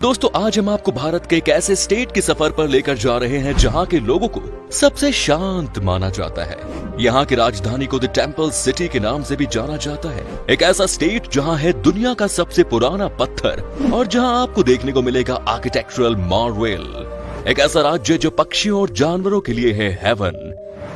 दोस्तों आज हम आपको भारत के एक ऐसे स्टेट के सफर पर लेकर जा रहे हैं जहां के लोगों को सबसे शांत माना जाता है। यहाँ की राजधानी को द टेम्पल सिटी के नाम से भी जाना जाता है। एक ऐसा स्टेट जहां है दुनिया का सबसे पुराना पत्थर और जहां आपको देखने को मिलेगा आर्किटेक्चरल मार्वेल। एक ऐसा राज्य जो पक्षियों और जानवरों के लिए है हेवन।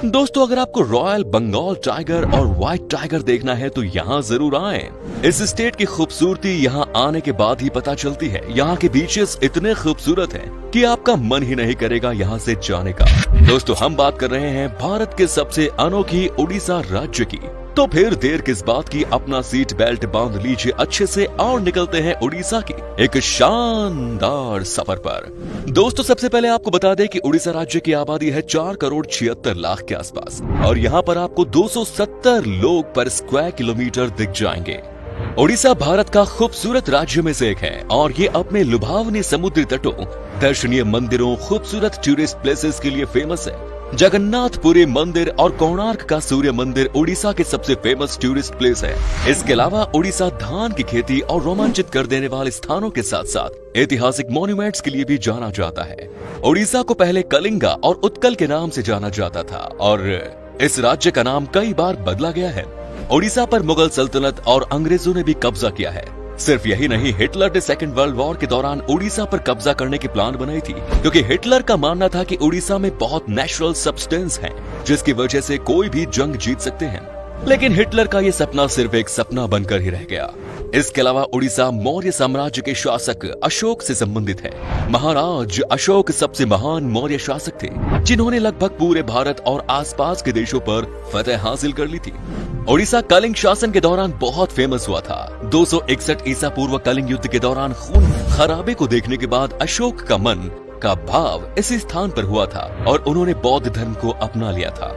दोस्तों अगर आपको रॉयल बंगाल टाइगर और व्हाइट टाइगर देखना है तो यहाँ जरूर आएं। इस स्टेट की खूबसूरती यहाँ आने के बाद ही पता चलती है। यहाँ के बीचेस इतने खूबसूरत हैं कि आपका मन ही नहीं करेगा यहाँ से जाने का। दोस्तों हम बात कर रहे हैं भारत के सबसे अनोखी उड़ीसा राज्य की। तो फिर देर किस बात की, अपना सीट बेल्ट बांध लीजिए अच्छे से और निकलते हैं उड़ीसा की एक शानदार सफर पर। दोस्तों सबसे पहले आपको बता दें कि उड़ीसा राज्य की आबादी है 4,76,00,000 के आसपास और यहाँ पर आपको 270 लोग पर स्क्वायर किलोमीटर दिख जाएंगे। उड़ीसा भारत का खूबसूरत राज्य में से एक है और ये अपने लुभावने समुद्री तटों, दर्शनीय मंदिरों, खूबसूरत टूरिस्ट प्लेसेस के लिए फेमस है। जगन्नाथपुरी मंदिर और कोणार्क का सूर्य मंदिर उड़ीसा के सबसे फेमस टूरिस्ट प्लेस है। इसके अलावा उड़ीसा धान की खेती और रोमांचित कर देने वाले स्थानों के साथ साथ ऐतिहासिक मॉन्यूमेंट्स के लिए भी जाना जाता है। उड़ीसा को पहले कलिंगा और उत्कल के नाम से जाना जाता था और इस राज्य का नाम कई बार बदला गया है। उड़ीसा पर मुगल सल्तनत और अंग्रेजों ने भी कब्जा किया है। सिर्फ यही नहीं, हिटलर ने सेकेंड वर्ल्ड वॉर के दौरान उड़ीसा पर कब्जा करने की प्लान बनाई थी क्योंकि हिटलर का मानना था कि उड़ीसा में बहुत नेचुरल सब्सटेंस है जिसकी वजह से कोई भी जंग जीत सकते हैं। लेकिन हिटलर का ये सपना सिर्फ एक सपना बनकर ही रह गया। इसके अलावा उड़ीसा मौर्य साम्राज्य के शासक अशोक से संबंधित है। महाराज अशोक सबसे महान मौर्य शासक थे जिन्होंने लगभग पूरे भारत और आसपास के देशों पर फतह हासिल कर ली थी। उड़ीसा कलिंग शासन के दौरान बहुत फेमस हुआ था। 261 ईसा पूर्व कलिंग युद्ध के दौरान खून खराबे को देखने के बाद अशोक का मन का भाव इसी स्थान पर हुआ था और उन्होंने बौद्ध धर्म को अपना लिया था।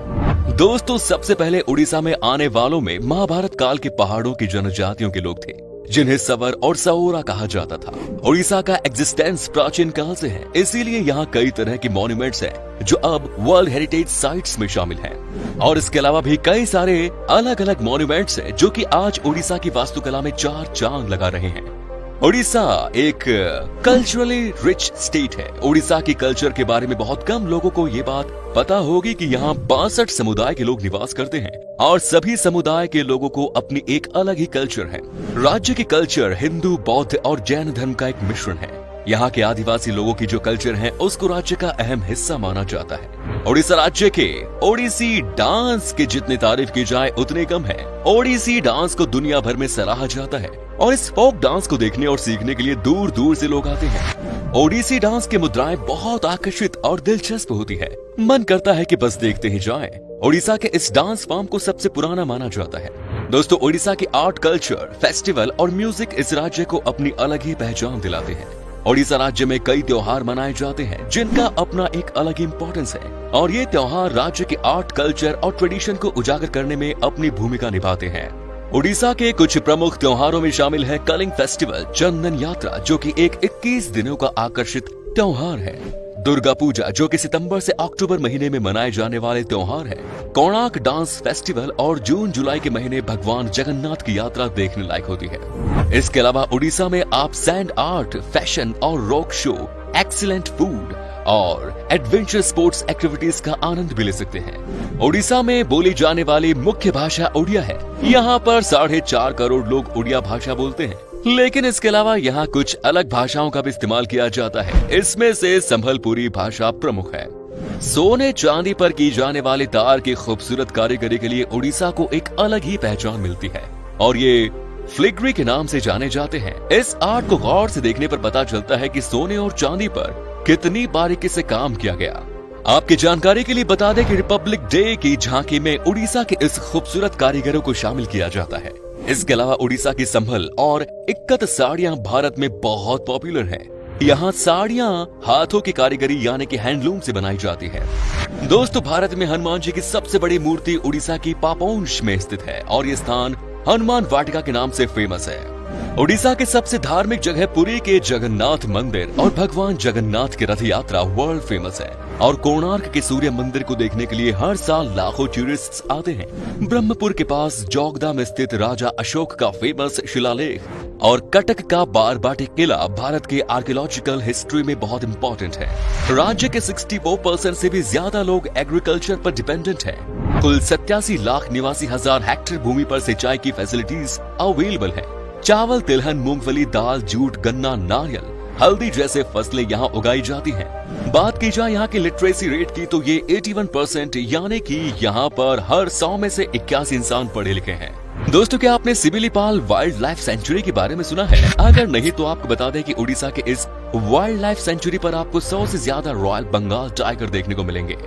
दोस्तों सबसे पहले उड़ीसा में आने वालों में महाभारत काल के पहाड़ों की जनजातियों के लोग थे जिन्हें सवर और सओरा कहा जाता था। उड़ीसा का एग्जिस्टेंस प्राचीन काल से है, इसीलिए यहाँ कई तरह के मॉन्यूमेंट्स हैं जो अब वर्ल्ड हेरिटेज साइट्स में शामिल हैं। और इसके अलावा भी कई सारे अलग अलग मॉन्यूमेंट्स हैं जो कि आज उड़ीसा की वास्तुकला में चार चांद लगा रहे हैं। उड़ीसा एक कल्चरली रिच स्टेट है। उड़ीसा की कल्चर के बारे में बहुत कम लोगों को ये बात पता होगी कि यहाँ 62 समुदाय के लोग निवास करते हैं और सभी समुदाय के लोगों को अपनी एक अलग ही कल्चर है। राज्य की कल्चर हिंदू, बौद्ध और जैन धर्म का एक मिश्रण है। यहाँ के आदिवासी लोगों की जो कल्चर है उसको राज्य का अहम हिस्सा माना जाता है। उड़ीसा राज्य के ओडिसी डांस की जितनी तारीफ की जाए उतनी कम है। ओडिसी डांस को दुनिया भर में सराहा जाता है और इस फोक डांस को देखने और सीखने के लिए दूर दूर से लोग आते हैं। ओडिसी डांस की मुद्राएं बहुत आकर्षित और दिलचस्प होती है, मन करता है कि बस देखते ही जाएं। उड़ीसा के इस डांस फॉर्म को सबसे पुराना माना जाता है। दोस्तों उड़ीसा की आर्ट, कल्चर, फेस्टिवल और म्यूजिक इस राज्य को अपनी अलग ही पहचान दिलाते हैं। उड़ीसा राज्य में कई त्योहार मनाए जाते हैं जिनका अपना एक अलग इम्पोर्टेंस है और ये त्योहार राज्य के आर्ट, कल्चर और ट्रेडिशन को उजागर करने में अपनी भूमिका निभाते हैं। उड़ीसा के कुछ प्रमुख त्योहारों में शामिल है कलिंग फेस्टिवल, चंदन यात्रा जो कि एक 21 दिनों का आकर्षित त्योहार है, दुर्गा पूजा जो कि सितंबर से अक्टूबर महीने में मनाए जाने वाले त्योहार है, कोणार्क डांस फेस्टिवल और जून जुलाई के महीने भगवान जगन्नाथ की यात्रा देखने लायक होती है। इसके अलावा उड़ीसा में आप सैंड आर्ट, फैशन और रॉक शो, एक्सीलेंट फूड और एडवेंचर स्पोर्ट्स एक्टिविटीज का आनंद भी ले सकते हैं। उड़ीसा में बोली जाने वाली मुख्य भाषा उड़िया है। यहाँ पर 4.5 करोड़ लोग उड़िया भाषा बोलते हैं, लेकिन इसके अलावा यहाँ कुछ अलग भाषाओं का भी इस्तेमाल किया जाता है। इसमें से संभलपुरी भाषा प्रमुख है। सोने चांदी पर की जाने वाले तार की खूबसूरत कारीगरी के लिए उड़ीसा को एक अलग ही पहचान मिलती है और ये फ्लिग्री के नाम से जाने जाते हैं। इस आर्ट को गौर से देखने पर पता चलता है कि सोने और चांदी पर कितनी बारीकी से काम किया गया। आपकी जानकारी के लिए बता दें कि रिपब्लिक डे की झांकी में उड़ीसा के इस खूबसूरत कारीगरों को शामिल किया जाता है। इसके अलावा उड़ीसा की संभल और इक्कत साड़ियां भारत में बहुत पॉपुलर हैं। यहाँ साड़ियां हाथों की कारीगरी यानी कि हैंडलूम से बनाई जाती है। दोस्तों भारत में हनुमान जी की सबसे बड़ी मूर्ति उड़ीसा की पापोंश में स्थित है और ये स्थान हनुमान वाटिका के नाम से फेमस है। उड़ीसा के सबसे धार्मिक जगह पुरी के जगन्नाथ मंदिर और भगवान जगन्नाथ की रथ यात्रा वर्ल्ड फेमस है और कोणार्क के सूर्य मंदिर को देखने के लिए हर साल लाखों टूरिस्ट्स आते हैं। ब्रह्मपुर के पास जोगदा में स्थित राजा अशोक का फेमस शिलालेख और कटक का बारबाटी किला भारत के आर्कियोलॉजिकल हिस्ट्री में बहुत इंपॉर्टेंट है। राज्य के 64% से भी ज्यादा लोग एग्रीकल्चर पर डिपेंडेंट हैं। कुल 87 लाख 89,000 हेक्टेयर भूमि पर सिंचाई की फैसिलिटीज अवेलेबल है। चावल, तिलहन, मूंगफली, दाल, जूट, गन्ना, नारियल, हल्दी जैसे फसलें यहाँ उगाई जाती हैं। बात की जाए यहाँ की लिटरेसी रेट की तो ये 81%, यानी कि यहाँ पर हर 100 में से 81 इंसान पढ़े लिखे हैं। दोस्तों, क्या आपने सिबिलीपाल वाइल्ड लाइफ सेंचुरी के बारे में सुना है? अगर नहीं तो आपको बता दें कि उड़ीसा के इस वाइल्ड लाइफ सेंचुरी पर आपको 100 से ज्यादा रॉयल बंगाल टाइगर देखने को मिलेंगे।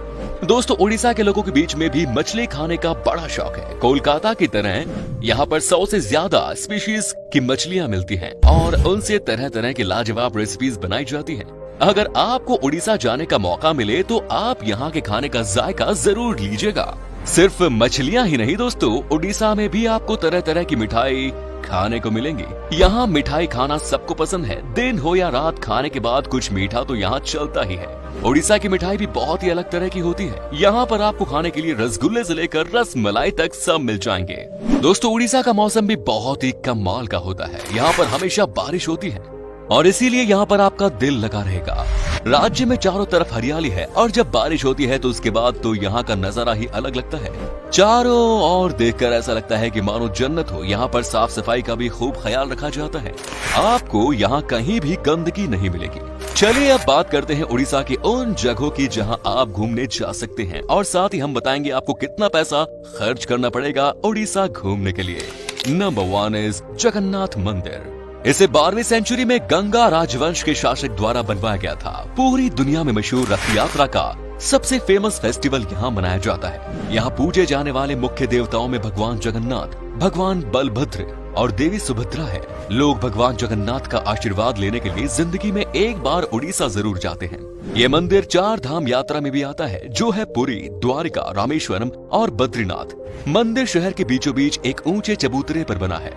दोस्तों, उड़ीसा के लोगों के बीच में भी मछली खाने का बड़ा शौक है। कोलकाता की तरह यहाँ पर 100 से ज्यादा स्पीशीज की मछलियाँ मिलती हैं और उनसे तरह तरह की लाजवाब रेसिपीज बनाई जाती हैं। अगर आपको उड़ीसा जाने का मौका मिले तो आप यहाँ के खाने का जायका जरूर लीजिएगा। सिर्फ मछलियाँ ही नहीं दोस्तों, उड़ीसा में भी आपको तरह तरह की मिठाई खाने को मिलेंगी। यहाँ मिठाई खाना सबको पसंद है। दिन हो या रात, खाने के बाद कुछ मीठा तो यहाँ चलता ही है। उड़ीसा की मिठाई भी बहुत ही अलग तरह की होती है। यहाँ पर आपको खाने के लिए रसगुल्ले से लेकर रस मलाई तक सब मिल जाएंगे। दोस्तों, उड़ीसा का मौसम भी बहुत ही कमाल का होता है। यहाँ पर हमेशा बारिश होती है और इसीलिए यहाँ पर आपका दिल लगा रहेगा। राज्य में चारों तरफ हरियाली है और जब बारिश होती है तो उसके बाद तो यहाँ का नजारा ही अलग लगता है। चारों ओर देखकर ऐसा लगता है कि मानो जन्नत हो। यहाँ पर साफ सफाई का भी खूब ख्याल रखा जाता है। आपको यहाँ कहीं भी गंदगी नहीं मिलेगी। चलिए अब बात करते हैं उड़ीसा की उन जगहों की जहां आप घूमने जा सकते हैं और साथ ही हम बताएंगे आपको कितना पैसा खर्च करना पड़ेगा उड़ीसा घूमने के लिए। नंबर 1 इज जगन्नाथ मंदिर। इसे 12वीं सेंचुरी में गंगा राजवंश के शासक द्वारा बनवाया गया था। पूरी दुनिया में मशहूर रथ यात्रा का सबसे फेमस फेस्टिवल यहाँ मनाया जाता है। यहाँ पूजे जाने वाले मुख्य देवताओं में भगवान जगन्नाथ, भगवान बलभद्र और देवी सुभद्रा है। लोग भगवान जगन्नाथ का आशीर्वाद लेने के लिए जिंदगी में एक बार उड़ीसा जरूर जाते हैं। ये मंदिर 4 धाम यात्रा में भी आता है, जो है पुरी, द्वारिका, रामेश्वरम और बद्रीनाथ। मंदिर शहर के बीचों बीच एक ऊंचे चबूतरे पर बना है।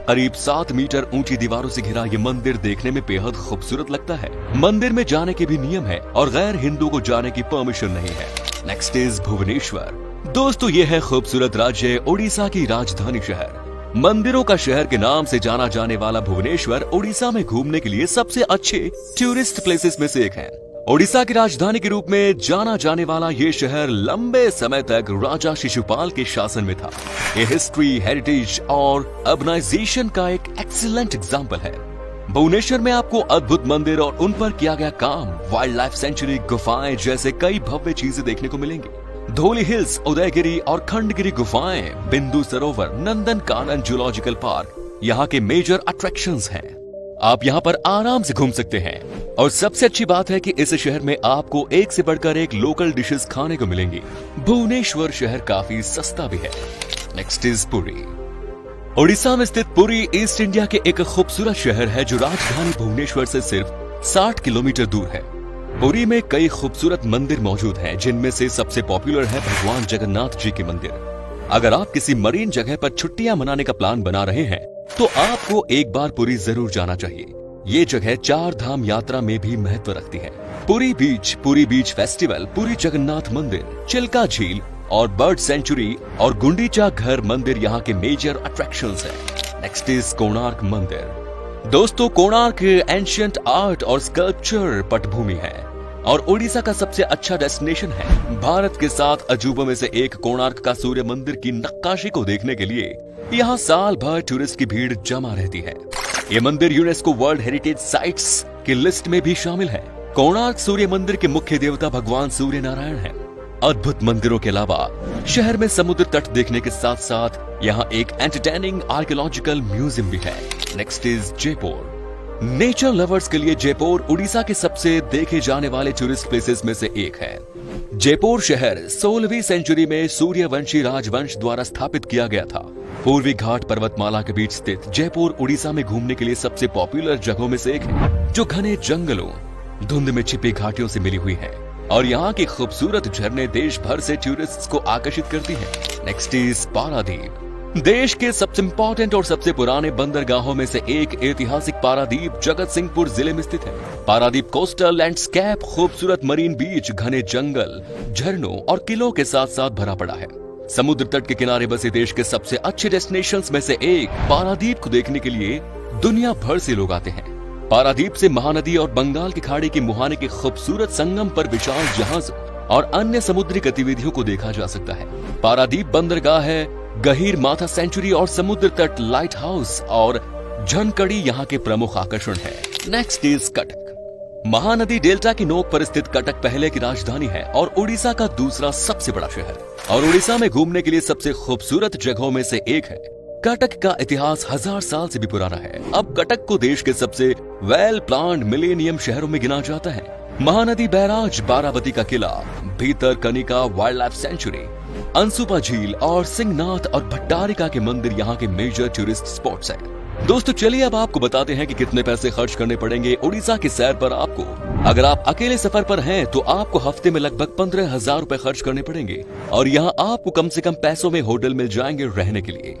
करीब 7 मीटर ऊंची दीवारों से घिरा ये मंदिर देखने में बेहद खूबसूरत लगता है। मंदिर में जाने के भी नियम है और गैर हिंदू को जाने की परमिशन नहीं है। Next is Bhubaneswar. दोस्तों, ये है खूबसूरत राज्य उड़ीसा की राजधानी शहर। मंदिरों का शहर के नाम से जाना जाने वाला भुवनेश्वर उड़ीसा में घूमने के लिए सबसे अच्छे टूरिस्ट प्लेसेस में से एक है। उड़ीसा की राजधानी के रूप में जाना जाने वाला ये शहर लंबे समय तक राजा शिशुपाल के शासन में था। ये हिस्ट्री, हेरिटेज और अर्बनाइजेशन का एक एक्सीलेंट एग्जाम्पल है। भुवनेश्वर में आपको अद्भुत मंदिर और उन पर किया गया काम, वाइल्ड लाइफ सेंचुरी, गुफाएं जैसे कई भव्य चीजें देखने को मिलेंगी। धोली हिल्स, उदयगिरी और खंडगिरी गुफाएं, बिंदु सरोवर, नंदन कानन जूलॉजिकल पार्क यहाँ के मेजर अट्रैक्शंस हैं। आप यहाँ पर आराम से घूम सकते हैं और सबसे अच्छी बात है कि इस शहर में आपको एक से बढ़कर एक लोकल डिशेस खाने को मिलेंगी। भुवनेश्वर शहर काफी सस्ता भी है। Next is Puri. उड़ीसा में स्थित पुरी ईस्ट इंडिया के एक खूबसूरत शहर है जो राजधानी भुवनेश्वर से सिर्फ 60 किलोमीटर दूर है। पुरी में कई खूबसूरत मंदिर मौजूद हैं, जिनमें से सबसे पॉपुलर है भगवान जगन्नाथ जी के मंदिर। अगर आप किसी मरीन जगह पर छुट्टियां मनाने का प्लान बना रहे हैं तो आपको एक बार पुरी जरूर जाना चाहिए। ये जगह 4 धाम यात्रा में भी महत्व रखती है। पुरी बीच फेस्टिवल, पुरी जगन्नाथ मंदिर, चिल्का झील और बर्ड सेंचुरी और गुंडीचा घर मंदिर यहाँ के मेजर अट्रैक्शंस हैं। नेक्स्ट इज कोणार्क मंदिर। दोस्तों, कोणार्क एंशिएंट आर्ट और स्कल्पचर पटभूमि है और उड़ीसा का सबसे अच्छा डेस्टिनेशन है। भारत के 7 अजूबों में से एक कोणार्क का सूर्य मंदिर की नक्काशी को देखने के लिए यहाँ साल भर टूरिस्ट की भीड़ जमा रहती है। ये मंदिर यूनेस्को वर्ल्ड हेरिटेज साइट्स की लिस्ट में भी शामिल है। कोणार्क सूर्य मंदिर के मुख्य देवता भगवान सूर्य नारायण है। अद्भुत मंदिरों के अलावा शहर में समुद्र तट देखने के साथ साथ यहाँ एक एंटरटेनिंग आर्कियोलॉजिकल म्यूजियम भी है। Next is Jaipur. Nature lovers के लिए जयपुर उड़ीसा के सबसे देखे जाने वाले टूरिस्ट प्लेसेस में से एक है। जयपुर शहर 16वीं सेंचुरी में सूर्यवंशी राजवंश द्वारा स्थापित किया गया था। पूर्वी घाट पर्वतमाला के बीच स्थित जयपुर उड़ीसा में घूमने के लिए सबसे पॉपुलर जगहों में से एक है, जो घने जंगलों, धुंध में छिपी घाटियों से मिली हुई है और यहाँ की खूबसूरत झरने देश भर से टूरिस्ट्स को आकर्षित करती हैं। Next is Paradip. देश के सबसे इंपॉर्टेंट और सबसे पुराने बंदरगाहों में से एक ऐतिहासिक पारादीप जगत सिंहपुर जिले में स्थित है। पारादीप कोस्टल लैंडस्केप, खूबसूरत मरीन बीच, घने जंगल, झरनों और किलों के साथ साथ भरा पड़ा है। समुद्र तट के किनारे बसे देश के सबसे अच्छे डेस्टिनेशंस में से एक पारादीप को देखने के लिए दुनिया भर से लोग आते हैं। पारादीप से महानदी और बंगाल की खाड़ी के मुहाने के खूबसूरत संगम पर विशाल जहाज और अन्य समुद्री गतिविधियों को देखा जा सकता है। पारादीप बंदरगाह है, गहीर माथा सेंचुरी और समुद्र तट, लाइट हाउस और झनकड़ी यहाँ के प्रमुख आकर्षण है। Next is Cuttack. Mahanadi delta की नोक पर स्थित कटक पहले की राजधानी है और उड़ीसा का दूसरा सबसे बड़ा शहर, और उड़ीसा में घूमने के लिए सबसे खूबसूरत जगहों में से एक है। कटक का इतिहास 1000 साल से भी पुराना है। अब कटक को देश के सबसे वेल प्लान्ड मिलेनियम शहरों में गिना जाता है। महानदी बैराज, बारावती का किला, भीतर Kanika wild life sanctuary, Ansupa झील और सिंहनाथ और भट्टारिका के मंदिर यहाँ के मेजर टूरिस्ट स्पॉट्स हैं। दोस्तों चलिए अब आपको बताते हैं कि कितने पैसे खर्च करने पड़ेंगे उड़ीसा की सैर पर आपको। अगर आप अकेले सफर पर हैं तो आपको हफ्ते में लगभग 15,000 रुपए खर्च करने पड़ेंगे और यहाँ आपको कम से कम पैसों में होटल मिल जाएंगे रहने के लिए।